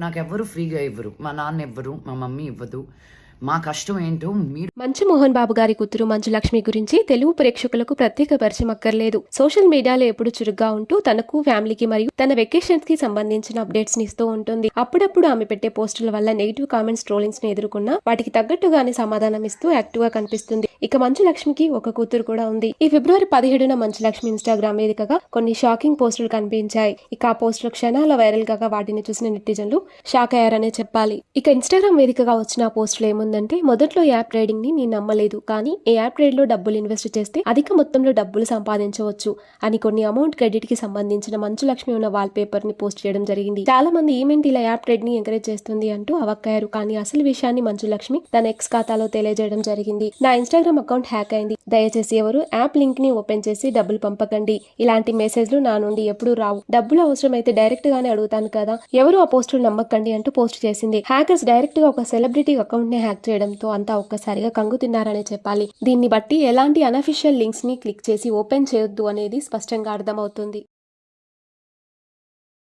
నాకెవ్వరు ఫ్రీగా ఇవ్వరు. మా నాన్న ఇవ్వరు. మా మమ్మీ ఇవ్వదు. మా కష్టం ఏంటో మీరు మంచు మోహన్ బాబు గారి కూతురు మంచు లక్ష్మి గురించి తెలుగు ప్రేక్షకులకు ప్రత్యేక పరిచయం అక్కర్లేదు. సోషల్ మీడియాలో ఎప్పుడు చురుగ్గా ఉంటూ తనకు, ఫ్యామిలీకి మరియు తన వెకేషన్స్ కి సంబంధించిన అప్డేట్స్ ని ఇస్తూ ఉంటుంది. అప్పుడప్పుడు ఆమె పెట్టే పోస్టుల వల్ల నెగిటివ్ కామెంట్స్, ట్రోలింగ్స్ ని ఎదుర్కొన్నా వాటికి తగ్గట్టుగానే సమాధానం ఇస్తూ యాక్టివ్ గా కనిపిస్తుంది. ఇక మంచు లక్ష్మికి ఒక కూతురు కూడా ఉంది. ఈ ఫిబ్రవరి 17న మంచు లక్ష్మి ఇన్స్టాగ్రామ్ వేదికగా కొన్ని షాకింగ్ పోస్టులు కనిపించాయి. ఇక ఆ పోస్టులు క్షణాల వైరల్ కాగా వాటిని చూసిన నెటిజన్లు షాక్ అయ్యారనే చెప్పాలి. ఇక ఇన్స్టాగ్రామ్ వేదికగా వచ్చిన ఆ పోస్టులు ఏముందంటే, మొదట్లో యాప్ ట్రేడింగ్ ని నేను నమ్మలేదు, కానీ ఈ యాప్ ట్రేడ్ లో డబ్బులు ఇన్వెస్ట్ చేస్తే అధిక మొత్తంలో డబ్బులు సంపాదించవచ్చు అని కొన్ని అమౌంట్ క్రెడిట్ కి సంబంధించిన మంచు లక్ష్మి ఉన్న వాల్ పేపర్ ని పోస్ట్ చేయడం జరిగింది. చాలా మంది ఈమెంట్ ఇలా యాప్ ట్రేడ్ ని ఎంకరేజ్ చేస్తుంది అంటూ అవక్కయ్యారు. కానీ అసలు విషయాన్ని మంచు లక్ష్మి తన ఎక్స్ ఖాతాలో తెలియజేయడం జరిగింది. నా ఇన్స్టాగ్రామ్ అకౌంట్ హ్యాక్ అయింది. దయచేసి ఎవరు యాప్ లింక్ ని ఓపెన్ చేసి డబ్బులు పంపకండి. ఇలాంటి మెసేజ్లు నా నుండి ఎప్పుడూ రావు. డబ్బులు అవసరమైతే డైరెక్ట్ గానే అడుగుతాను కదా, ఎవరు ఆ పోస్టులు నమ్మకండి అంటూ పోస్ట్ చేసింది. హ్యాకర్స్ డైరెక్ట్ గా ఒక సెలబ్రిటీ అకౌంట్ ని హ్యాక్ చేయడంతో అంతా ఒక్కసారిగా కంగు తిన్నారనే చెప్పాలి. దీన్ని బట్టి ఎలాంటి అనఫిషియల్ లింక్స్ ని క్లిక్ చేసి ఓపెన్ చేయొద్దు అనేది స్పష్టంగా అర్థమవుతుంది.